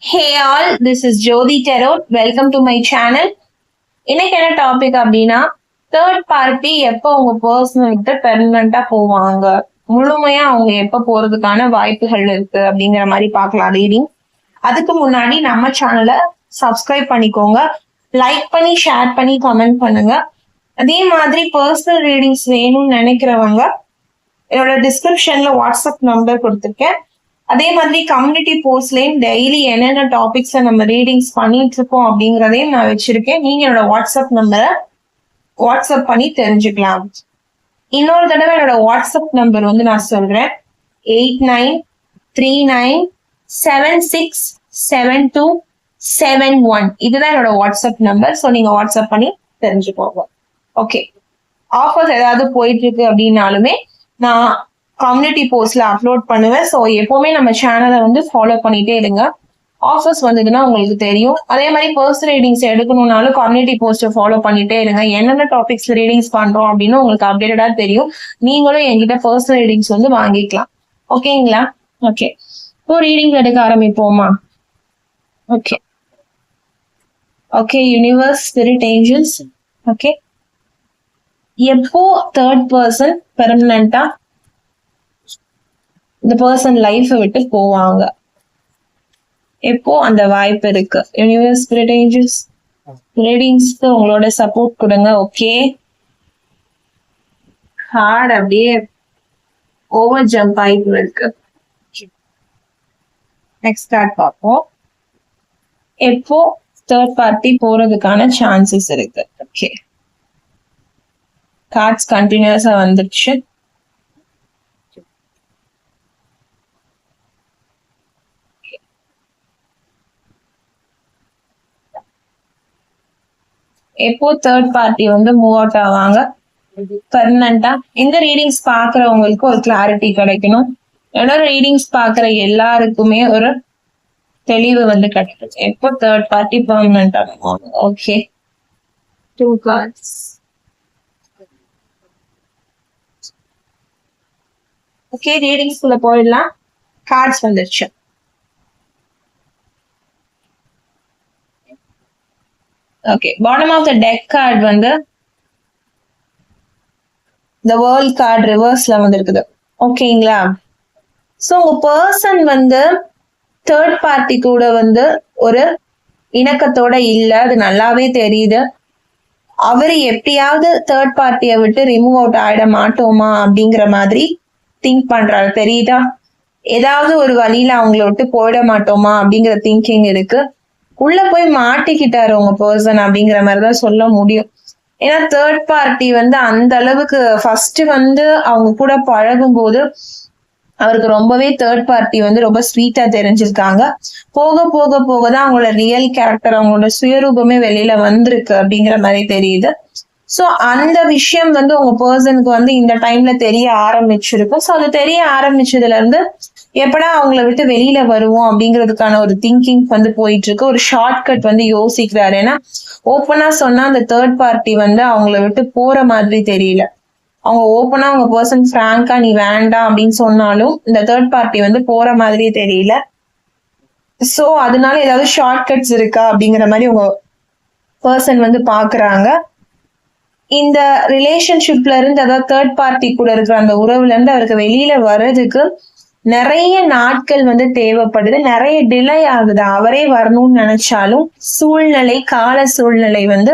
Hey all, this is Jyoti Tarot. Welcome to my channel. இன்னைக்கு என்ன topic அப்படின்னா, third party எப்போ உங்க பர்சனல் கிட்ட பெர்மனண்டா போவாங்க, முழுமையா அவங்க எப்ப போறதுக்கான வாய்ப்புகள் இருக்கு அப்படிங்கிற மாதிரி பார்க்கலாம் ரீடிங். அதுக்கு முன்னாடி நம்ம சேனலை சப்ஸ்கிரைப் பண்ணிக்கோங்க, லைக் பண்ணி ஷேர் பண்ணி கமெண்ட் பண்ணுங்க. அதே மாதிரி பர்சனல் ரீடிங்ஸ் வேணும்னு நினைக்கிறவங்க என்னோட டிஸ்கிரிப்ஷன்ல வாட்ஸ்அப் நம்பர் கொடுத்துருக்கேன். அதே மாதிரி கம்யூனிட்டி போஸ்ட்லயும் டெய்லி என்னென்ன டாபிக்ஸை நம்ம ரீடிங்ஸ் பண்ணிட்டு இருக்கோம் அப்படிங்கிறதையும் நான் வச்சிருக்கேன். நீங்க என்னோட வாட்ஸ்அப் நம்பரை வாட்ஸ்அப் பண்ணி தெரிஞ்சுக்கலாம். இன்னொரு தடவை என்னோட வாட்ஸ்அப் நம்பர் வந்து நான் சொல்றேன், 8939767271. இதுதான் என்னோட வாட்ஸ்அப் நம்பர். ஸோ நீங்க வாட்ஸ்அப் பண்ணி தெரிஞ்சுக்கோங்க. ஓகே, ஆஃபர்ஸ் ஏதாவது போயிட்டு இருக்கு அப்படின்னாலுமே நான் கம்யூனிட்டி போஸ்ட்ல அப்லோட் பண்ணுவேன். ஸோ எப்பவுமே நம்ம சேனலை வந்து ஃபாலோ பண்ணிட்டே இருங்க. ஆஃபர்ஸ் வந்ததுன்னா உங்களுக்கு தெரியும். அதே மாதிரி பர்சனல் ரீடிங்ஸ் எடுக்கணும்னாலும் கம்யூனிட்டி போஸ்ட்டை ஃபாலோ பண்ணிட்டே இருங்க. என்னென்ன டாபிக்ஸ் ரீடிங்ஸ் பண்றோம் அப்படின்னு உங்களுக்கு அப்டேட்டடா தெரியும். நீங்களும் என்கிட்ட பர்சனல் ரீடிங்ஸ் வந்து வாங்கிக்கலாம். ஓகேங்களா? ஓகே, இப்போ ரீடிங்ஸ் எடுக்க ஆரம்பிப்போமா? Okay okay universe, spirit, angels. Okay, எப்போ தேர்ட் பர்சன் பெர்மனண்டா இந்த பர்சன் லைஃப் விட்டு போவாங்க, எப்போ அந்த வாய்ப்பு இருக்கு? யூனிவர்ஸ், ஸ்பிரிட், ஏஞ்சல்ஸ் ரீடிங்ஸ்க்கு உங்களோட சப்போர்ட் கொடுங்க. ஓகே, ஹார்ட் அப்படியே ஓவர் ஜம்ப் ஆயிட்டு இருக்கு. நெக்ஸ்ட் கார்ட் பார்ப்போம். எப்போ தேர்ட் பார்ட்டி போறதுக்கான சான்சஸ் இருக்கு? ஓகே, கார்ட்ஸ் கண்டினியூஸா வந்துடுச்சு. எப்போ தேர்ட் பார்ட்டி வந்து மூவ் அவுட் ஆவாங்க பெர்மனண்டா? இந்த ரீடிங்ஸ் பாக்குறவங்களுக்கு ஒரு கிளாரிட்டி கிடைக்கணும். ஏன்னா ரீடிங்ஸ் பாக்குற எல்லாருக்குமே ஒரு தெளிவு வந்து கிடைக்கும். எப்போ தேர்ட் பார்ட்டி பெர்மனண்டா? Okay, 2 cards. ஓகே, ரீடிங்ஸ் குள்ள போயிடலாம். கார்ட்ஸ் வந்துருச்சு. Okay, bottom of the deck card வந்து த வேர்ல்ட் கார்டு ரிவர்ஸ்ல வந்து இருக்குது. ஓகேங்களா? ஸோ உங்க பர்சன் வந்து தேர்ட் பார்ட்டி கூட வந்து ஒரு இணக்கத்தோட இல்ல, அது நல்லாவே தெரியுது. அவரு எப்படியாவது தேர்ட் பார்ட்டியை விட்டு ரிமூவ் அவுட் ஆயிட மாட்டோமா அப்படிங்கிற மாதிரி திங்க் பண்றாரு, தெரியுதா? ஏதாவது ஒரு வழியில அவங்கள விட்டு போயிட மாட்டோமா அப்படிங்கிற திங்கிங் இருக்கு. உள்ள போய் மாட்டிக்கிட்டாரு உங்க பர்சன் அப்படிங்கிற மாதிரிதான் சொல்ல முடியும். ஏன்னா தேர்ட் பார்ட்டி வந்து அந்த அளவுக்கு ஃபர்ஸ்ட் வந்து அவங்க கூட பழகும் போது அவருக்கு ரொம்பவே தேர்ட் பார்ட்டி வந்து ரொம்ப ஸ்வீட்டா தெரிஞ்சிருக்காங்க. போக போக போகதான் அவங்களோட ரியல் கேரக்டர், அவங்களோட சுயரூபமே வெளியில வந்திருக்கு அப்படிங்கிற மாதிரி தெரியுது. சோ அந்த விஷயம் வந்து உங்க பர்சனுக்கு வந்து இந்த டைம்ல தெரிய ஆரம்பிச்சிருக்கும். சோ அது தெரிய ஆரம்பிச்சதுல இருந்து எப்படா அவங்கள விட்டு வெளியில வருவோம் அப்படிங்கிறதுக்கான ஒரு திங்கிங் வந்து போயிட்டு இருக்கு. ஒரு ஷார்ட்கட் வந்து யோசிக்கிறாரு. ஏன்னா ஓப்பனா சொன்னா அந்த தேர்ட் பார்ட்டி வந்து அவங்கள விட்டு போற மாதிரி தெரியல. அவங்க ஓப்பனா அவங்க பர்சன் ஃப்ராங்கா நீ வேண்டாம் அப்படின்னு சொன்னாலும் இந்த தேர்ட் பார்ட்டி வந்து போற மாதிரி தெரியல. சோ அதனால ஏதாவது ஷார்ட்கட்ஸ் இருக்கா அப்படிங்கிற மாதிரி உங்க பர்சன் வந்து பாக்குறாங்க. இந்த ரிலேஷன்ஷிப்ல இருந்து, அதாவது தேர்ட் பார்ட்டி கூட இருக்கிற அந்த உறவுல இருந்து அவருக்கு வெளியில வர்றதுக்கு நிறைய நாட்கள் வந்து தேவைப்படுது, நிறைய டிலே ஆகுது. அவரே வரணும்னு நினைச்சாலும் சூழ்நிலை, கால சூழ்நிலை வந்து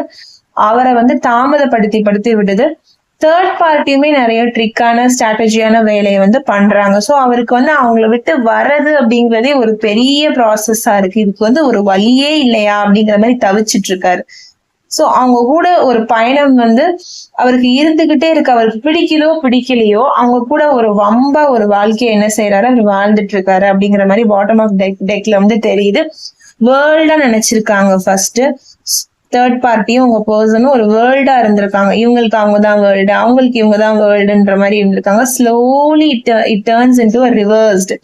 அவரை வந்து தாமதப்படுத்தி விடுது. தேர்ட் பார்ட்டியுமே நிறைய ட்ரிக்கான ஸ்ட்ராட்டஜியான வேலையை வந்து பண்றாங்க. ஸோ அவருக்கு வந்து அவங்கள விட்டு வர்றது அப்படிங்கிறதே ஒரு பெரிய ப்ராசஸா இருக்கு. இதுக்கு வந்து ஒரு வழியே இல்லையா அப்படிங்கிற மாதிரி தவிச்சிட்டு இருக்காரு. சோ அவங்க கூட ஒரு பயணம் வந்து அவருக்கு இருந்துகிட்டே இருக்கு. அவருக்கு பிடிக்கலையோ அவங்க கூட ஒரு வம்பா ஒரு வாழ்க்கையை என்ன செய்யறாரு, அவர் வாழ்ந்துட்டு இருக்காரு அப்படிங்கிற மாதிரி பாட்டம் ஆஃப் டெக்ல வந்து தெரியுது. வேர்ல்டா நினைச்சிருக்காங்க ஃபர்ஸ்ட். தேர்ட் பார்ட்டியும் உங்க பர்சனும் ஒரு வேர்ல்டா இருந்திருக்காங்க. இவங்களுக்கு அவங்கதான் வேர்ல்டு, அவங்களுக்கு இவங்கதான் வேர்ல்டுன்ற மாதிரி இருந்திருக்காங்க. Slowly it turns into reversed.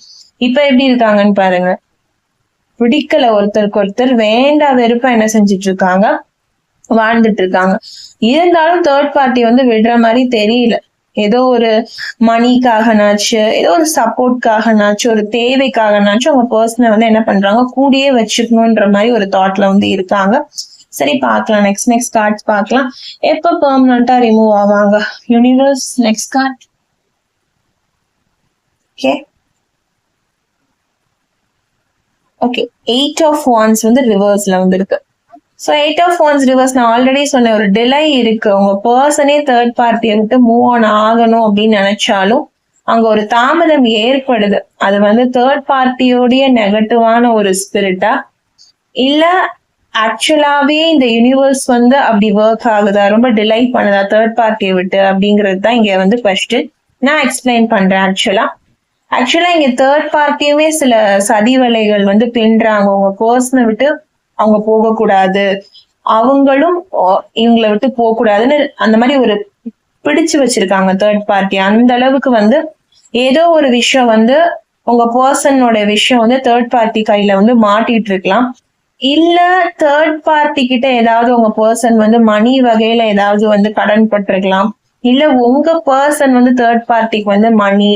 இப்ப எப்படி இருக்காங்கன்னு பாருங்க. பிடிக்கல ஒருத்தருக்கு ஒருத்தர், வேண்டா வெறுப்பா என்ன செஞ்சிட்டு இருக்காங்க, வாழ்ந்துட்டு இருக்காங்க. இருந்தாலும் தேர்ட் பார்ட்டி வந்து விடுற மாதிரி தெரியல. ஏதோ ஒரு மணிக்காகனாச்சு, ஏதோ ஒரு சப்போர்ட்காகனாச்சும், ஒரு தேவைக்காகனாச்சும் அவங்க பர்சனை வந்து என்ன பண்றாங்க, கூடயே வச்சுக்கணுன்ற மாதிரி ஒரு தாட்ல வந்து இருக்காங்க. சரி பார்க்கலாம். நெக்ஸ்ட் கார்ட்ஸ் பார்க்கலாம். எப்ப பெர்மனண்டா ரிமூவ் ஆவாங்க? Universe, next card. Okay okay 8 of wands வந்து ரிவர்ஸ்ல வந்திருக்கு. ஸோ 8 ஆஃப் வாண்ட்ஸ் ரிவர்ஸ் நான் ஆல்ரெடி சொன்ன ஒரு டிலே இருக்கு. உங்க பர்சனே தேர்ட் பார்ட்டியை விட்டு மூவ் ஆன் ஆகணும் அப்படின்னு நினைச்சாலும் அங்க ஒரு தாமதம் ஏற்படுது. அது வந்து தேர்ட் பார்ட்டியோடைய நெகட்டிவான ஒரு ஸ்பிரிட்டா, இல்ல ஆக்சுவலாவே இந்த யூனிவர்ஸ் வந்து அப்படி ஒர்க் ஆகுதா, ரொம்ப டிலே பண்ணுதா தேர்ட் பார்ட்டியை விட்டு அப்படிங்கிறது தான் இங்க வந்து கொஸ்டின். நான் எக்ஸ்பிளைன் பண்றேன். ஆக்சுவலா இங்க தேர்ட் பார்ட்டியுமே சில சதி வலைகள் வந்து பின்றாங்க. உங்க பர்சனை விட்டு அவங்க போகக்கூடாது, அவங்களும் இவங்களை விட்டு போக கூடாதுன்னு அந்த மாதிரி ஒரு பிடிச்சு வச்சிருக்காங்க தேர்ட் பார்ட்டி. அந்த அளவுக்கு வந்து ஏதோ ஒரு விஷயம் வந்து உங்க பர்சனோட விஷயம் வந்து தேர்ட் பார்ட்டி கையில வந்து மாட்டிட்டு இருக்கலாம். இல்ல தேர்ட் பார்ட்டி கிட்ட ஏதாவது உங்க பர்சன் வந்து மணி வகையில ஏதாவது வந்து கடன் பட்டிருக்கலாம். இல்ல உங்க பர்சன் வந்து தேர்ட் பார்ட்டிக்கு வந்து மணி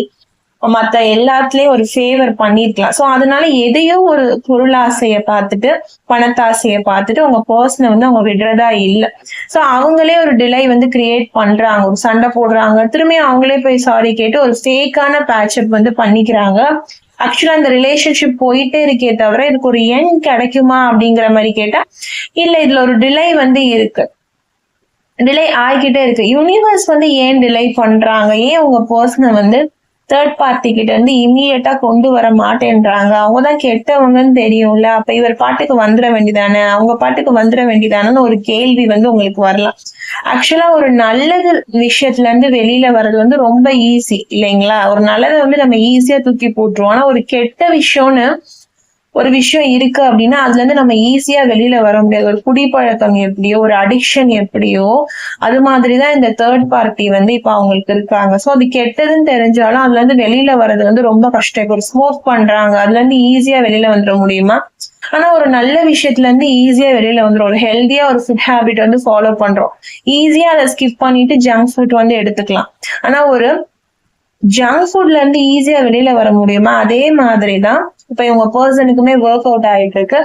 மத்த எல்லாத்துலயும் ஒரு ஃபேவர் பண்ணிருக்கலாம். சோ அதனால எதையோ ஒரு பொருளாசைய பார்த்துட்டு, பணத்தாசைய பார்த்துட்டு உங்க பர்சனை வந்து அவங்க விடுறதா இல்ல. சோ அவங்களே ஒரு டிலே வந்து கிரியேட் பண்றாங்க, ஒரு சண்டை போடுறாங்க, திரும்பி அவங்களே போய் சாரி கேட்டு ஒரு ஃபேக்கான பேட்சப் வந்து பண்ணிக்கிறாங்க. ஆக்சுவலா இந்த ரிலேஷன்ஷிப் போயிட்டே இருக்கே தவிர இதுக்கு ஒரு எண் கிடைக்குமா அப்படிங்கிற மாதிரி கேட்டா இல்ல, இதுல ஒரு டிலே வந்து இருக்கு, டிலே ஆகிக்கிட்டே இருக்கு. யூனிவர்ஸ் வந்து ஏன் டிலே பண்றாங்க, ஏன் உங்க பர்சனை வந்து தேர்ட் பார்ட்டி கிட்ட இருந்து இமீடியட்டா கொண்டு வர மாட்டேன்றாங்க? அவங்கதான் கெட்டவங்கன்னு தெரியும்ல, அப்ப இவர் பாட்டுக்கு வந்துட வேண்டியதானே, அவங்க பாட்டுக்கு வந்துட வேண்டியதானு ஒரு கேள்வி வந்து உங்களுக்கு வரலாம். ஆக்சுவலா ஒரு நல்லது விஷயத்துல இருந்து வெளியில வர்றது வந்து ரொம்ப ஈஸி இல்லைங்களா? ஒரு நல்லதை வந்து நம்ம ஈஸியா தூக்கி போட்டுருவோம். ஆனா ஒரு கெட்ட விஷயம்னு ஒரு விஷயம் இருக்கு அப்படின்னா அதுல இருந்து நம்ம ஈஸியா வெளியில வர முடியாது. ஒரு குடிப்பழக்கம் எப்படியோ, ஒரு அடிக்ஷன் எப்படியோ, அது மாதிரிதான் இந்த தேர்ட் பார்ட்டி வந்து இப்ப அவங்களுக்கு இருக்காங்க. சோ அது கெட்டதுன்னு தெரிஞ்சாலும் அதுல இருந்து வெளியில வர்றது வந்து ரொம்ப கஷ்டம். இப்போ ஒரு ஸ்மோக் பண்றாங்க, அதுல இருந்து ஈஸியா வெளியில வந்துட முடியுமா? ஆனா ஒரு நல்ல விஷயத்துல இருந்து ஈஸியா வெளியில வந்துடும். ஒரு ஹெல்தியா ஒரு ஃபுட் ஹேபிட் வந்து ஃபாலோ பண்றோம், ஈஸியா அதை ஸ்கிப் பண்ணிட்டு ஜங்க் ஃபுட் வந்து எடுத்துக்கலாம். ஆனா ஒரு ஜங்க் ஃபுட்ல இருந்து ஈஸியா வெளியில வர முடியுமா? அதே மாதிரிதான் இப்ப இவங்க பர்சனுக்குமே ஒர்க் அவுட் ஆயிட்டு இருக்கு.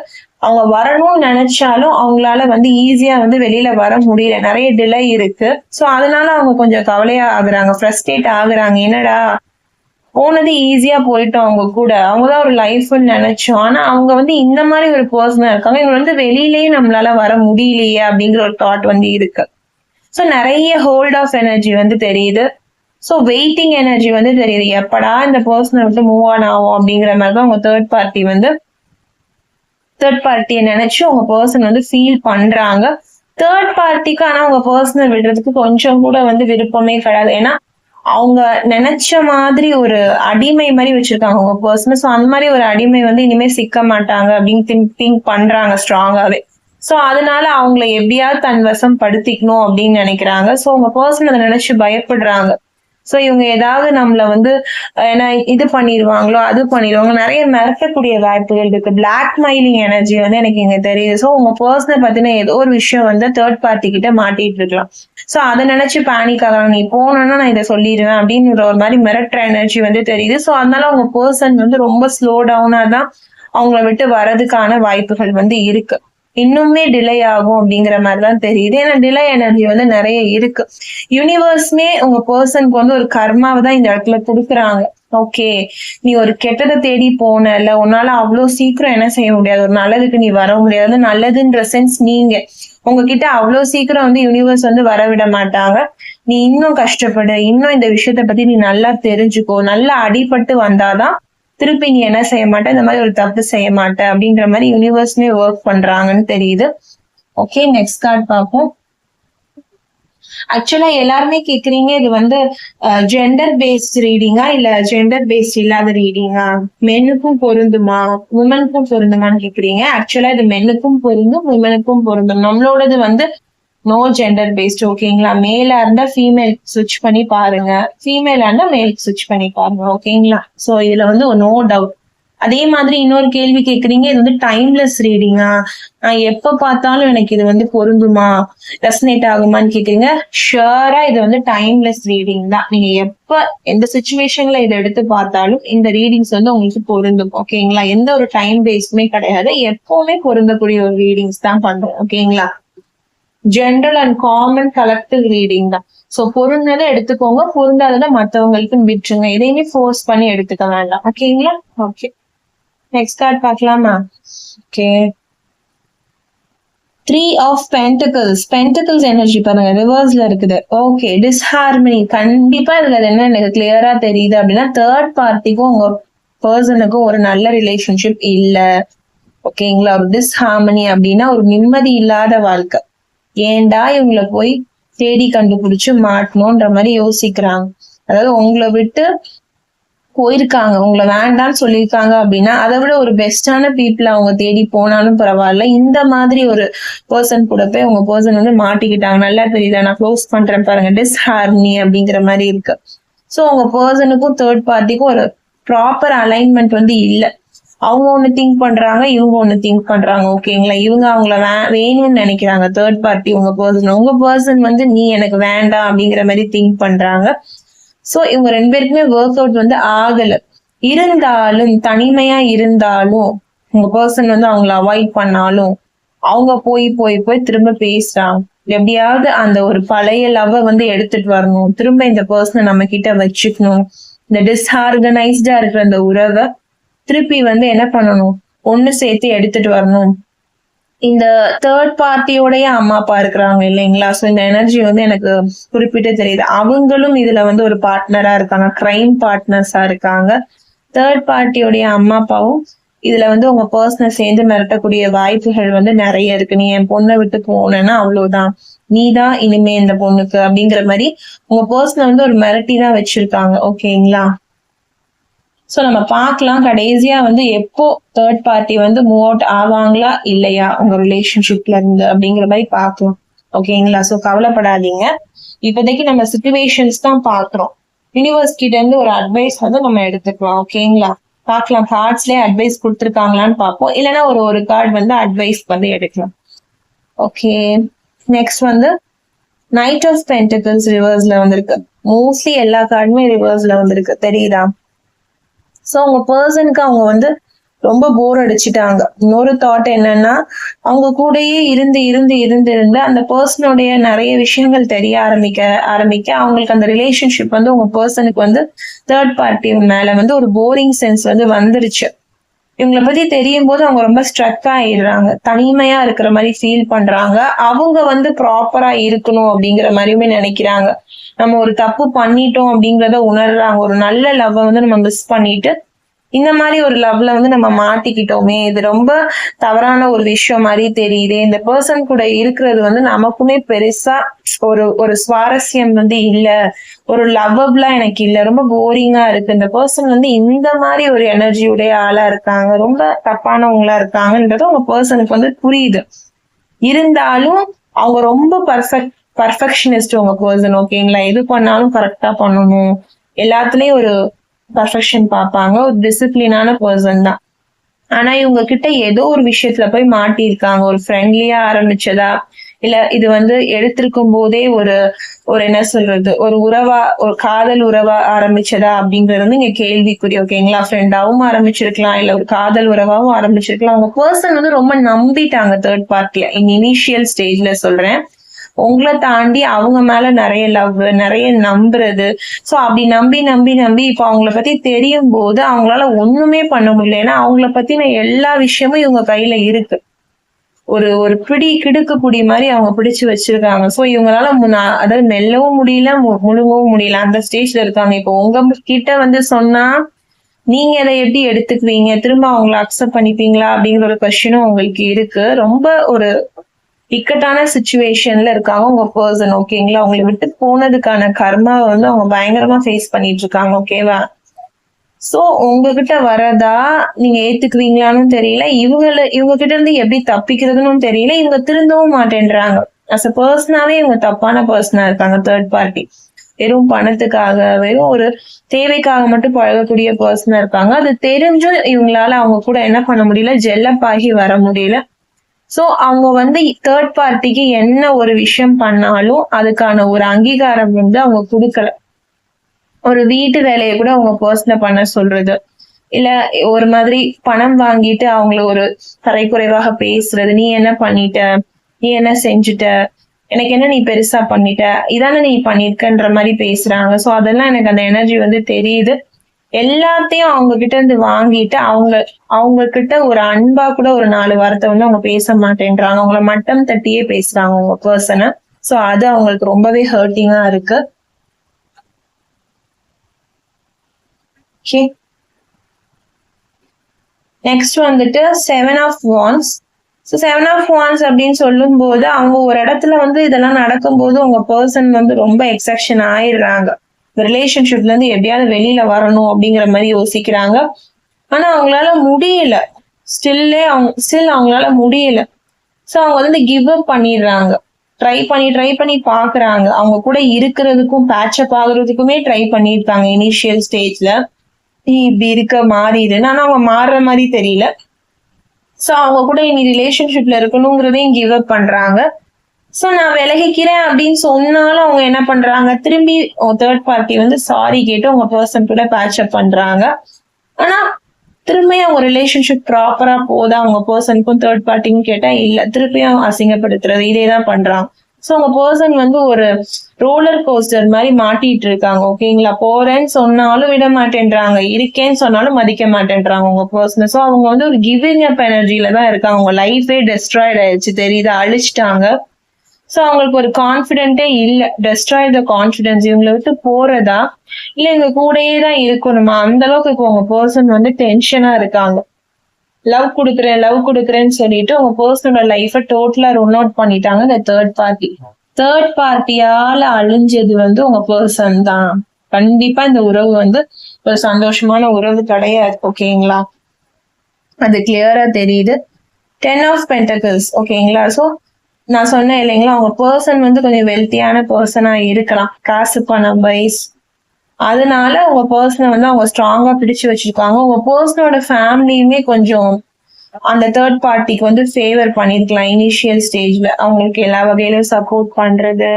அவங்க வரணும்னு நினைச்சாலும் அவங்களால வந்து ஈஸியா வந்து வெளியில வர முடியல, நிறைய டிலே இருக்கு. சோ அதனால அவங்க கொஞ்சம் கவலையா ஆகுறாங்க, ஃப்ரஸ்ட்ரேட் ஆகுறாங்க. என்னடா போனது ஈஸியா போயிட்டோம், அவங்க கூட அவங்கதான் ஒரு லைஃப்னு நினைச்சோம், ஆனா அவங்க வந்து இந்த மாதிரி ஒரு பர்சனா இருக்காங்க, இவங்க வந்து வெளியிலேயே நம்மளால வர முடியலையே அப்படிங்கிற ஒரு தாட் வந்து இருக்கு. சோ நிறைய ஹோல்ட் ஆஃப் எனர்ஜி வந்து தெரியுது. சோ வெயிட்டிங் எனர்ஜி வந்து தெரியுது, எப்படா இந்த பர்சனை விட்டு மூவ் ஆன் ஆகும் அப்படிங்கிற மாதிரிதான் உங்க தேர்ட் பார்ட்டியை நினைச்சு உங்க பர்சன் வந்து ஃபீல் பண்றாங்க. தேர்ட் பார்ட்டிக்கு ஆனா உங்க பர்சனை விடுறதுக்கு கொஞ்சம் கூட வந்து விருப்பமே கிடையாது. ஏன்னா அவங்க நினைச்ச மாதிரி ஒரு அடிமை மாதிரி வச்சிருக்காங்க உங்க பர்சன். சோ அந்த மாதிரி ஒரு அடிமை வந்து இனிமே சிக்க மாட்டாங்க அப்படின்னு திங்க் பண்றாங்க ஸ்ட்ராங்காவே. சோ அதனால அவங்கள எப்படியாவது தன் வசம் படுத்திக்கணும் அப்படின்னு நினைக்கிறாங்க. சோ உங்க பர்சன் அதை நினைச்சு பயப்படுறாங்க. சோ இவங்க ஏதாவது நம்மள வந்து ஏன்னா இது பண்ணிடுவாங்களோ, அது பண்ணிடுவாங்க, நிறைய மிரட்டக்கூடிய வாய்ப்புகள் இருக்கு. பிளாக்மெயிலிங் எனர்ஜி வந்து எனக்கு இங்க தெரியுது. சோ உங்க பர்சனை பத்தின ஏதோ ஒரு விஷயம் வந்து தேர்ட் பார்ட்டி கிட்ட மாட்டிட்டு இருக்கலாம். சோ அதை நினைச்சு பேனிக் ஆகலாம், நீ போனோம்னா நான் இதை சொல்லிடுவேன் அப்படின்னு ஒரு மாதிரி மிரட்டுற எனர்ஜி வந்து தெரியுது. சோ அதனால உங்க பர்சன் வந்து ரொம்ப ஸ்லோ டவுனா தான் அவங்கள விட்டு வர்றதுக்கான வாய்ப்புகள் வந்து இருக்கு. இன்னுமே டிலே ஆகும் அப்படிங்கிற மாதிரிதான் தெரியுது. ஏன்னா டிலே எனர்ஜி வந்து நிறைய இருக்கு. யூனிவர்ஸ்மே உங்க பர்சனுக்கு வந்து ஒரு கர்மாவை தான் இந்த இடத்துல கொடுக்குறாங்க. ஓகே, நீ ஒரு கெட்டதை தேடி போனல, உன்னால அவ்வளவு சீக்கிரம் என்ன செய்ய முடியாது, ஒரு நல்லதுக்கு நீ வர முடியாது. நல்லதுன்ற சென்ஸ் நீங்க உங்ககிட்ட அவ்வளவு சீக்கிரம் வந்து யூனிவர்ஸ் வந்து வரவிட மாட்டாங்க. நீ இன்னும் கஷ்டப்படு, இன்னும் இந்த விஷயத்த பத்தி நீ நல்லா தெரிஞ்சுக்கோ, நல்லா அடிபட்டு வந்தாதான் திருப்பி நீ என்ன செய்ய மாட்டேன், இந்த மாதிரி ஒரு தப்பு செய்ய மாட்டேன் அப்படின்ற மாதிரி யூனிவர்ஸ்லயே ஒர்க் பண்றாங்கன்னு தெரியுது. ஓகே, நெக்ஸ்ட் கார்டு பார்ப்போம். ஆக்சுவலா எல்லாருமே கேக்குறீங்க இது வந்து ஜெண்டர் பேஸ்ட் ரீடிங்கா இல்ல ஜெண்டர் பேஸ்ட் இல்லாத ரீடிங்கா, மென்னுக்கும் பொருந்துமா உமனுக்கும் பொருந்துமான்னு கேக்குறீங்க. ஆக்சுவலா இது மென்னுக்கும் பொருந்தும் உமனுக்கும் பொருந்தும். நம்மளோடது வந்து நோ ஜெண்டர் பேஸ்ட். ஓகேங்களா? மேலா இருந்தா ஃபீமேல் ஸ்விட்ச் பண்ணி பாருங்க, ஃபீமேலா இருந்தா மேல் ஸ்விட்ச் பண்ணி பாருங்க. ஓகேங்களா? சோ இதுல வந்து நோ டவுட் அதே மாதிரி இன்னொரு கேள்வி கேக்குறீங்க, இது வந்து டைம்லெஸ் ரீடிங்கா? நான் எப்ப பார்த்தாலும் எனக்கு இது வந்து பொருந்துமா, ரெசனேட் ஆகுமான்னு கேக்குறீங்க. ஷுவரா இது வந்து டைம்லெஸ் ரீடிங் தான். நீங்க எப்ப எந்த சுச்சுவேஷன்ல இதை எடுத்து பார்த்தாலும் இந்த ரீடிங்ஸ் வந்து உங்களுக்கு பொருந்தும். ஓகேங்களா? எந்த ஒரு டைம் பேஸ்டுமே கிடையாது. எப்பவுமே பொருந்தக்கூடிய ஒரு ரீடிங்ஸ் தான் பண்றோம். ஓகேங்களா? General and common collective reading தான். சோ பொருந்ததை எடுத்துக்கோங்க, பொருந்தாததை மத்தவங்களுக்கு விட்டுருங்க. எதையுமே ஃபோர்ஸ் பண்ணி எடுத்துக்க வேண்டாம். ஓகேங்களா? ஓகே, நெக்ஸ்ட் கார்டு பார்க்கலாமா? Okay, 3 of pentacles. Pentacles energy பாருங்க, ரிவர்ஸ்ல இருக்குது. Okay, disharmony. கண்டிப்பா இதுல என்ன எனக்கு கிளியரா தெரியுது அப்படின்னா, தேர்ட் பார்ட்டிக்கும் உங்க பர்சனுக்கும் ஒரு நல்ல ரிலேஷன்ஷிப் இல்ல. ஓகேங்களா? ஒரு டிஸ்ஹார்மனி அப்படின்னா ஒரு நிம்மதி இல்லாத வாழ்க்கை. ஏன்டா இவங்களை போய் தேடி கண்டுபிடிச்சு மாட்டணும்ன்ற மாதிரி யோசிக்கிறாங்க. அதாவது உங்களை விட்டு போயிருக்காங்க, உங்களை வேண்டாம்னு சொல்லியிருக்காங்க அப்படின்னா அதை விட ஒரு பெஸ்டான பீப்புள் அவங்க தேடி போனாலும் பரவாயில்ல. இந்த மாதிரி ஒரு பர்சன் கூட போய் உங்க பர்சன் வந்து மாட்டிக்கிட்டாங்க. நல்லா தெரியுதா? நான் க்ளோஸ் பண்றேன் பாருங்க, டிஸ்ஹார்மனி அப்படிங்கிற மாதிரி இருக்கு. சோ உங்க பர்சனுக்கும் தேர்ட் பார்ட்டிக்கும் ஒரு ப்ராப்பர் அலைன்மெண்ட் வந்து இல்லை. அவங்க ஒண்ணு திங்க் பண்றாங்க, இவங்க ஒண்ணு திங்க் பண்றாங்க. ஓகேங்களா? இவங்க அவங்கள வேணும்னு நினைக்கிறாங்க, தேர்ட் பார்ட்டி உங்க பர்சன் வந்து நீ எனக்கு வேண்டாம் அப்படிங்கிற மாதிரி திங்க் பண்றாங்க. சோ இவங்க 2 பேருக்குமே ஒர்க் அவுட் வந்து ஆகல. இருந்தாலும் தனிமையா இருந்தாலும் உங்க பர்சன் வந்து அவங்கள அவாய்ட் பண்ணாலும் அவங்க போய் போய் போய் திரும்ப பேசுறாங்க. எப்படியாவது அந்த ஒரு பழைய லவ் வந்து எடுத்துட்டு வரணும், திரும்ப இந்த பர்சனை நம்ம கிட்ட வச்சுக்கணும். இந்த டிஸ்ஆர்கனைஸ்டா இருக்கிற அந்த உறவை திருப்பி வந்து என்ன பண்ணணும், ஒண்ணு சேர்த்து எடுத்துட்டு வரணும். இந்த தேர்ட் பார்ட்டியோடைய அம்மா அப்பா இருக்கிறாங்க இல்லைங்களா? சோ இந்த எனர்ஜி வந்து எனக்கு குறிப்பிட்டு தெரியுது. அவங்களும் இதுல வந்து ஒரு பார்ட்னரா இருக்காங்க, கிரைம் பார்ட்னர்ஸா இருக்காங்க. தேர்ட் பார்ட்டியோடைய அம்மா அப்பாவும் இதுல வந்து உங்க பர்சனை சேர்ந்து மிரட்டக்கூடிய வாய்ப்புகள் வந்து நிறைய இருக்கு. நீ என் பொண்ணை விட்டு போனேன்னா அவ்வளவுதான், நீதான் இனிமே இந்த பொண்ணுக்கு அப்படிங்கிற மாதிரி உங்க பர்சனை வந்து ஒரு மிரட்டி தான் வச்சிருக்காங்க. ஓகேங்களா? சோ நம்ம பார்க்கலாம் கடைசியா வந்து எப்போ தேர்ட் பார்ட்டி வந்து மூவ் அவுட் ஆவாங்களா இல்லையா உங்க ரிலேஷன்ஷிப்ல இருந்து அப்படிங்கிற மாதிரி பார்க்கலாம். ஓகேங்களா? சோ கவலைப்படாதீங்க. இப்போதைக்கு நம்ம சிச்சுவேஷன்ஸ் தான் பாக்குறோம். யூனிவர்ஸ் கிட்ட இருந்து ஒரு அட்வைஸ் வந்து நம்ம எடுத்துக்கலாம். ஓகேங்களா? பார்க்கலாம், கார்ட்ஸ்லயே அட்வைஸ் கொடுத்துருக்காங்களான்னு பார்ப்போம். இல்லைன்னா ஒரு கார்டு வந்து அட்வைஸ் வந்து எடுக்கலாம். ஓகே, நெக்ஸ்ட் வந்து நைட் ஆஃப் பென்டிகிள்ஸ் ரிவர்ஸ்ல வந்திருக்கு. மோஸ்ட்லி எல்லா கார்டுமே ரிவர்ஸ்ல வந்திருக்கு, தெரியுதா? சோ உங்க பர்சனுக்கு அவங்க வந்து ரொம்ப போர் அடிச்சுட்டாங்க. இன்னொரு தாட் என்னன்னா, அவங்க கூடயே இருந்து அந்த பர்சனுடைய நிறைய விஷயங்கள் தெரிய ஆரம்பிக்க அவங்களுக்கு அந்த ரிலேஷன்ஷிப் வந்து உங்க பர்சனுக்கு வந்து தேர்ட் பார்ட்டி மேல வந்து ஒரு போரிங் சென்ஸ் வந்து வந்துருச்சு. இவங்களை பத்தி தெரியும் போது அவங்க ரொம்ப ஸ்ட்ரக் ஆயிடுறாங்க, தனிமையா இருக்கிற மாதிரி ஃபீல் பண்றாங்க. அவங்க வந்து ப்ராப்பரா இருக்கணும் அப்படிங்கிற மாதிரியுமே நினைக்கிறாங்க. நம்ம ஒரு தப்பு பண்ணிட்டோம் அப்படிங்கிறத உணர்றாங்க. ஒரு நல்ல லவ் வந்து நம்ம மிஸ் பண்ணிட்டு இந்த மாதிரி ஒரு லவ்ல வந்து நம்ம மாட்டிக்கிட்டோமே, இது ரொம்ப தவறான ஒரு விஷயம் மாதிரி தெரியுது. இந்த பர்சன் கூட இருக்கிறது வந்து நமக்குமே பெருசா ஒரு சுவாரஸ்யம் வந்து இல்ல, ஒரு லவ்வபிளா எனக்கு இல்ல, ரொம்ப போரிங்கா இருக்கு. இந்த பர்சன் வந்து இந்த மாதிரி ஒரு எனர்ஜியுடைய ஆளா இருக்காங்க, ரொம்ப தப்பானவங்களா இருக்காங்கன்றது உங்க பர்சனுக்கு வந்து புரியுது. இருந்தாலும் அவங்க ரொம்ப பர்ஃபெக்ஷனிஸ்ட் உங்க பர்சன். ஓகேங்களா? எது பண்ணாலும் கரெக்டா பண்ணணும், எல்லாத்துலயும் ஒரு பர்ஃபெக்ஷன் பார்ப்பாங்க. ஒரு டிசிப்ளினான பர்சன் தான். ஆனா இவங்க கிட்ட ஏதோ ஒரு விஷயத்துல போய் மாட்டியிருக்காங்க. ஒரு ஃப்ரெண்ட்லியா ஆரம்பிச்சதா, இல்ல இது வந்து எடுத்திருக்கும் போதே ஒரு என்ன சொல்றது, ஒரு காதல் உறவா ஆரம்பிச்சதா அப்படிங்கிறது வந்து இங்க கேள்விக்குறி. ஓகேங்களா? ஃப்ரெண்டாவும் ஆரம்பிச்சிருக்கலாம், இல்ல ஒரு காதல் உறவாவும் ஆரம்பிச்சிருக்கலாம். அவங்க பர்சன் வந்து ரொம்ப நம்பிட்டாங்க தேர்ட் பார்ட்டியா. இனிஷியல் ஸ்டேஜ்ல சொல்றேன். உங்களை தாண்டி அவங்க மேல நிறைய லவ், நிறைய நம்புறது. சோ அப்படி நம்பி இப்ப அவங்கள பத்தி தெரியும் போது அவங்களால ஒண்ணுமே பண்ண முடியல. ஏன்னா அவங்கள பத்தின எல்லா விஷயமும் இவங்க கையில இருக்கு. ஒரு பிடி கிடுக்கக்கூடிய மாதிரி அவங்க பிடிச்சு வச்சிருக்காங்க. சோ இவங்களால அதாவது மெல்லவும் முடியல, முழுங்கவும் முடியல, அந்த ஸ்டேஜ்ல இருக்காங்க. இப்போ உங்க கிட்ட வந்து சொன்னா நீங்க அதை எப்படி எடுத்துக்குவீங்க, திரும்ப அவங்களை அக்செப்ட் பண்ணிப்பீங்களா அப்படிங்கிற ஒரு கொஸ்டினும் உங்களுக்கு இருக்கு. ரொம்ப ஒரு இக்கட்டான சிச்சுவேஷன்ல இருக்காங்க உங்க பர்சன். ஓகேங்களா? அவங்களை விட்டு போனதுக்கான கர்மாவை வந்து அவங்க பயங்கரமா ஃபேஸ் பண்ணிட்டு இருக்காங்க. ஓகேவா? சோ உங்ககிட்ட வரதா நீங்க ஏத்துக்குவீங்களான்னு தெரியல, இவங்க கிட்ட இருந்து எப்படி தப்பிக்கிறதுன்னு தெரியல. இவங்க திருந்தவும் மாட்டேன்றாங்க. அஸ் அ பர்சனாவே இவங்க தப்பான பர்சனா இருக்காங்க தேர்ட் பார்ட்டி. வெறும் பணத்துக்காக, வெறும் ஒரு தேவைக்காக மட்டும் பழகக்கூடிய பர்சனா இருப்பாங்க. அது தெரிஞ்சும் இவங்களால அவங்க கூட என்ன பண்ண முடியல, ஜெல்லப் ஆகி வர முடியல. சோ அவங்க வந்து தேர்ட் பார்ட்டிக்கு என்ன ஒரு விஷயம் பண்ணாலும் அதுக்கான ஒரு அங்கீகாரம் வந்து அவங்க கொடுக்கல. ஒரு வீட்டு வேலையை கூட அவங்க பர்சனை பண்ண சொல்றது, இல்ல ஒரு மாதிரி பணம் வாங்கிட்டு அவங்கள ஒரு தரைக்குறைவாக பேசுறது, நீ என்ன பண்ணிட்ட, நீ என்ன செஞ்சுட்ட, எனக்கு என்ன நீ பெருசா பண்ணிட்ட, இதானே நீ பண்ணிருக்கன்ற மாதிரி பேசுறாங்க. சோ அதெல்லாம் எனக்கு அந்த எனர்ஜி வந்து தெரியுது. எல்லாத்தையும் அவங்க கிட்ட இருந்து வாங்கிட்டு அவங்க கிட்ட ஒரு அன்பா கூட ஒரு 4 வார்த்தை வந்து அவங்க பேச மாட்டேன்றாங்க. அவங்கள மட்டம் தட்டியே பேசுறாங்க உங்க பர்சனை. சோ அது அவங்களுக்கு ரொம்பவே ஹர்ட்டிங்கா இருக்கு. நெக்ஸ்ட் வந்துட்டு 7 of wands. So 7 of wands அப்படின்னு சொல்லும் போது அவங்க ஒரு இடத்துல வந்து இதெல்லாம் நடக்கும்போது உங்க பர்சன் வந்து ரொம்ப எக்ஸப்ஷன் ஆயிடுறாங்க. ரிலேஷன்ஷிப்ல இருந்து எப்படியாவது வெளியில வரணும் அப்படிங்கிற மாதிரி யோசிக்கிறாங்க. ஆனா அவங்களால முடியல. ஸ்டில் அவங்களால முடியல. சோ அவங்க வந்து கிவ் அப் பண்ணிடுறாங்க. ட்ரை பண்ணி பாக்குறாங்க. அவங்க கூட இருக்கிறதுக்கும் பேட்சப் ஆகுறதுக்குமே ட்ரை பண்ணிருக்காங்க இனிஷியல் ஸ்டேஜ்ல. நீ இப்படி இருக்க மாறிடுன்னு. ஆனா அவங்க மாறுற மாதிரி தெரியல. சோ அவங்க கூட இனி ரிலேஷன்ஷிப்ல இருக்கணுங்கிறதையும் கிவ் அப் பண்றாங்க. சோ நான் விலகிக்கிறேன் அப்படின்னு சொன்னாலும் அவங்க என்ன பண்றாங்க, திரும்பி தேர்ட் பார்ட்டி வந்து சாரி கேட்டு உங்க பர்சன் கூட பேட்சப் பண்றாங்க. ஆனா திரும்பியும் அவங்க ரிலேஷன்ஷிப் ப்ராப்பரா போதா அவங்க பர்சனுக்கும் தேர்ட் பார்ட்டிக்கும் கேட்டா இல்ல, திருப்பியும் அசிங்கப்படுத்துறது இதேதான் பண்றாங்க. சோ உங்க பர்சன் வந்து ஒரு ரோலர் கோஸ்டர் மாதிரி மாட்டிட்டு இருக்காங்க. ஓகேங்களா, போறேன்னு சொன்னாலும் விட மாட்டேன்றாங்க, இருக்கேன்னு சொன்னாலும் மதிக்க மாட்டேன்றாங்க உங்க பர்சன். சோ அவங்க வந்து ஒரு கிவிங் அப் எனர்ஜில தான் இருக்காங்க. உங்க லைஃபே டெஸ்ட்ராய்ட் ஆயிடுச்சு தெரியுது, அழிச்சிட்டாங்க. சோ அவங்களுக்கு ஒரு கான்பிடென்ட்டே இல்ல. டெஸ்ட்ராய் த கான்பிடன்ஸ். இவங்களை விட்டு போறதா இல்ல எங்க கூடயே தான் இருக்கணுமா, அந்த அளவுக்கு இப்போ உங்க பர்சன் வந்து டென்ஷனா இருக்காங்க. லவ் கொடுக்குறேன்னு சொல்லிட்டு உங்க பர்சனோட லைஃப டோட்டலா ரன் அவுட் பண்ணிட்டாங்க இந்த தேர்ட் பார்ட்டி. தேர்ட் பார்ட்டியால அழிஞ்சது வந்து உங்க பர்சன் தான். கண்டிப்பா இந்த உறவு வந்து ஒரு சந்தோஷமான உறவு கிடையாது. ஓகேங்களா, அது கிளியரா தெரியுது. 10 ஆஃப் பென்டக்கிள்ஸ். ஓகேங்களா, சோ நான் சொன்னேன் இல்லைங்களா, அவங்க பர்சன் வந்து கொஞ்சம் வெல்த்தியான பர்சனா இருக்கலாம், காசு பணம் வைஸ். அதனால உங்க பர்சனை வந்து அவங்க ஸ்ட்ராங்கா பிடிச்சு வச்சிருக்காங்க. உங்க பர்சனோட ஃபேமிலியுமே கொஞ்சம் அந்த தேர்ட் பார்ட்டிக்கு வந்து ஃபேவர் பண்ணிருக்கலாம் இனிஷியல் ஸ்டேஜ்ல. அவங்களுக்கு எல்லா வகையிலும் சப்போர்ட் பண்றது,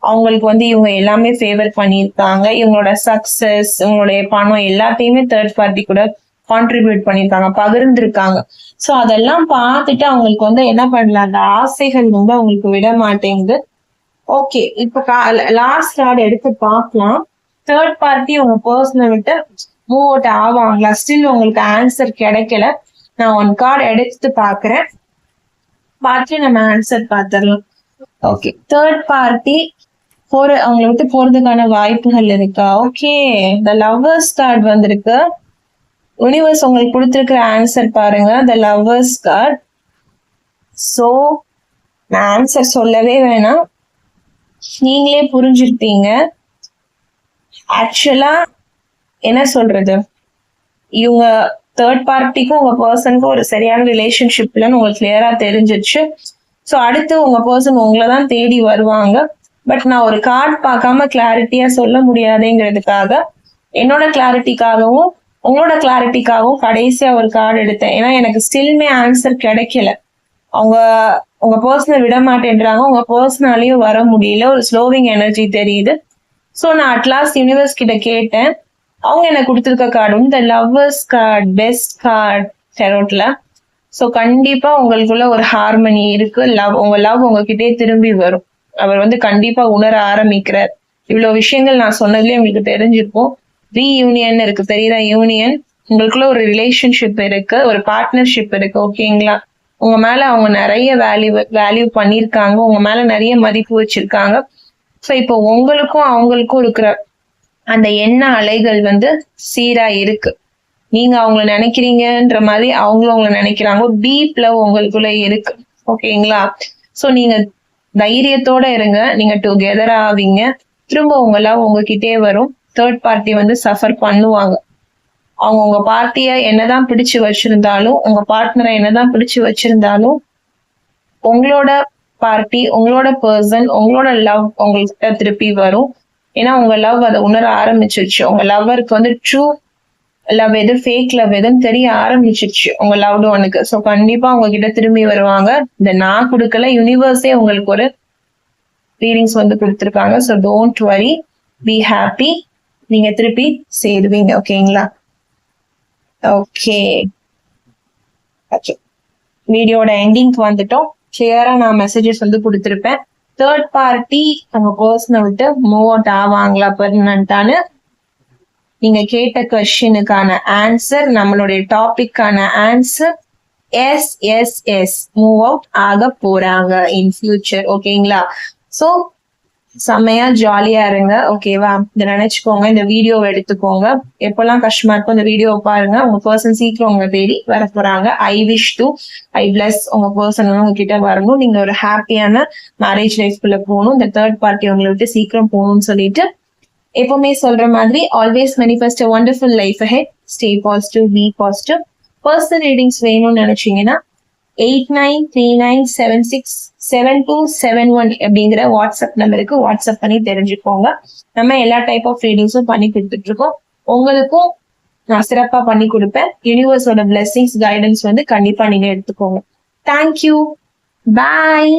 அவங்களுக்கு வந்து இவங்க எல்லாமே ஃபேவர் பண்ணியிருக்காங்க. இவங்களோட சக்சஸ், இவங்களுடைய பணம் எல்லாத்தையுமே தேர்ட் பார்ட்டி கூட கான்ட்ரிபியூட் பண்ணிருக்காங்க, பகிர்ந்திருக்காங்க. சோ அதெல்லாம் பார்த்துட்டு அவங்களுக்கு வந்து என்ன பண்ணல, அந்த ஆசைகள் வந்து அவங்களுக்கு விட மாட்டேங்குது. ஓகே, இப்ப லாஸ்ட் கார்டு எடுத்து பார்க்கலாம். தேர்ட் பார்ட்டி உங்க பர்சனை விட்டு மூவ் அவுட் ஆவாங்களா? ஸ்டில் உங்களுக்கு ஆன்சர் கிடைக்கல. நான் 1 கார்டு எடுத்து பாக்குறேன், பார்த்து நம்ம ஆன்சர் பார்த்துடலாம். ஓகே, தேர்ட் பார்ட்டி அவங்களை விட்டு போறதுக்கான வாய்ப்புகள் இருக்கா? ஓகே, த லவ்வர்ஸ் கார்டு வந்திருக்கு. யூனிவர்ஸ் உங்களுக்கு கொடுத்திருக்கிற ஆன்சர் பாருங்க, த லவ்வர்ஸ் கார்டு. சோ நான் ஆன்சர் சொல்லவே வேணாம், நீங்களே புரிஞ்சிருப்பீங்க. ஆக்சுவலா என்ன சொல்றது, இவங்க தேர்ட் பார்ட்டிக்கும் உங்க பர்சனுக்கும் ஒரு சரியான ரிலேஷன்ஷிப் இல்லைன்னு உங்களுக்கு கிளியரா தெரிஞ்சிருச்சு. ஸோ அடுத்து உங்க பர்சன் உங்களை தான் தேடி வருவாங்க. பட் நான் ஒரு கார்டு பார்க்காம கிளாரிட்டியா சொல்ல முடியாதுங்கிறதுக்காக என்னோட கிளாரிட்டிக்காகவும் உங்களோட கிளாரிட்டிக்காகவும் கடைசியா ஒரு கார்டு எடுத்தேன். ஏன்னா எனக்கு ஸ்டில்மே ஆன்சர் கிடைக்கல. அவங்க உங்க பர்சனை விட மாட்டேன்றாங்க, உங்க பர்சனாலையும் வர முடியல, ஒரு ஸ்லோவிங் எனர்ஜி தெரியுது. ஸோ நான் அட்லாஸ்ட் யூனிவர்ஸ் கிட்ட கேட்டேன். அவங்க எனக்கு கொடுத்துருக்க கார்டு இந்த லவ்வர்ஸ் கார்டு, பெஸ்ட் கார்டு டெரோட்ல. ஸோ கண்டிப்பா உங்களுக்குள்ள ஒரு ஹார்மனி இருக்கு. உங்க லவ் உங்ககிட்டே திரும்பி வரும். அவர் வந்து கண்டிப்பா உணர ஆரம்பிக்கிறார். இவ்வளவு விஷயங்கள் நான் சொன்னதுலயே உங்களுக்கு தெரிஞ்சிருக்கும். ரீயூனியன் இருக்கு, தெரியுதா? யூனியன், உங்களுக்குள்ள ஒரு ரிலேஷன்ஷிப் இருக்கு, ஒரு பார்ட்னர்ஷிப் இருக்கு. ஓகேங்களா, உங்க மேல அவங்க நிறைய வேல்யூ பண்ணிருக்காங்க, உங்க மேல நிறைய மதிப்பு வச்சிருக்காங்க. ஸோ இப்போ உங்களுக்கும் அவங்களுக்கும் இருக்கிற அந்த எண்ண அலைகள் வந்து சீரா இருக்கு. நீங்க அவங்கள நினைக்கிறீங்கன்ற மாதிரி அவங்களும் அவங்கள நினைக்கிறாங்க. டீப் லவ் உங்களுக்குள்ள இருக்கு. ஓகேங்களா, சோ நீங்க தைரியத்தோட இருங்க, நீங்க டுகெதர் ஆவீங்க. திரும்ப உங்க லவ் உங்ககிட்டே வரும். தேர்ட் பார்ட்டி வந்து சஃபர் பண்ணுவாங்க. அவங்க உங்க பார்ட்டிய என்னதான் பிடிச்சு வச்சிருந்தாலும், உங்க பார்ட்னரை என்னதான் பிடிச்சு வச்சிருந்தாலும், உங்களோட பார்ட்டி, உங்களோட பர்சன், உங்களோட லவ் உங்கள்கிட்ட திருப்பி வரும். ஏன்னா உங்க லவ் அதை உணர ஆரம்பிச்சிருச்சு. உங்க லவ்வருக்கு வந்து ட்ரூ லவ் எது ஃபேக் லவ் எதுன்னு தெரிய ஆரம்பிச்சிருச்சு உங்க லவ்டு ஒனுக்கு. ஸோ கண்டிப்பா உங்ககிட்ட திரும்பி வருவாங்க. இந்த நான் கொடுக்கல, யூனிவர்ஸே உங்களுக்கு ஒரு ஃபீலிங்ஸ் வந்து கொடுத்துருக்காங்க. So don't worry, be happy. நீங்க திருப்பி சேருவீங்க. ஓகேங்களா? ஓகே, வீடியோட எண்டிங்க்கு வந்துட்டோம். கிளியரா நான் மெசேஜஸ் வந்து கொடுத்துருப்பேன். தேர்ட் பார்ட்டி உங்க பர்சனை விட்டு மூவ் அவுட் ஆவாங்களா பெர்மனண்டான்னு? நீங்க கேட்ட கொஸ்டினுக்கான ஆன்சர், நம்மளுடைய டாபிக்கான answer yes yes yes, move out ஆக போறாங்க இன் ஃபியூச்சர். ஓகேங்களா? சோ செம்மையா ஜாலியா இருங்க. ஓகேவா? இதை நினைச்சுக்கோங்க, இந்த வீடியோவை எடுத்துக்கோங்க. எப்பெல்லாம் கஷ்டமா இருக்கும் இந்த வீடியோவை பாருங்க. உங்க பர்சன் சீக்கிரம் உங்க தேடி வர போறாங்க. I wish to, I plus உங்க பர்சன் உங்ககிட்ட வரணும். நீங்க ஒரு ஹாப்பியான மேரேஜ் லைஃப்குள்ள போகணும். இந்த தேர்ட் பார்ட்டி உங்களை விட்டு சீக்கிரம் போகணும்னு சொல்லிட்டு எப்பவுமே சொல்ற மாதிரி always manifest a wonderful life ahead. Stay positive, be positive. Personal readings வேணும்னு நினைச்சீங்கன்னா 8939767271 அப்படிங்கிற வாட்ஸ்அப் நம்பருக்கு வாட்ஸ்அப் பண்ணி தெரிஞ்சுக்கோங்க. நம்ம எல்லா டைப் ஆஃப் ரீடிங்ஸும் பண்ணி கொடுத்துட்டு இருக்கோம். உங்களுக்கும் நான் சிறப்பா பண்ணி கொடுப்பேன். யூனிவர்ஸோட பிளெஸிங்ஸ் கைடன்ஸ் வந்து கண்டிப்பா நீங்க எடுத்துக்கோங்க. தேங்க்யூ, பாய்.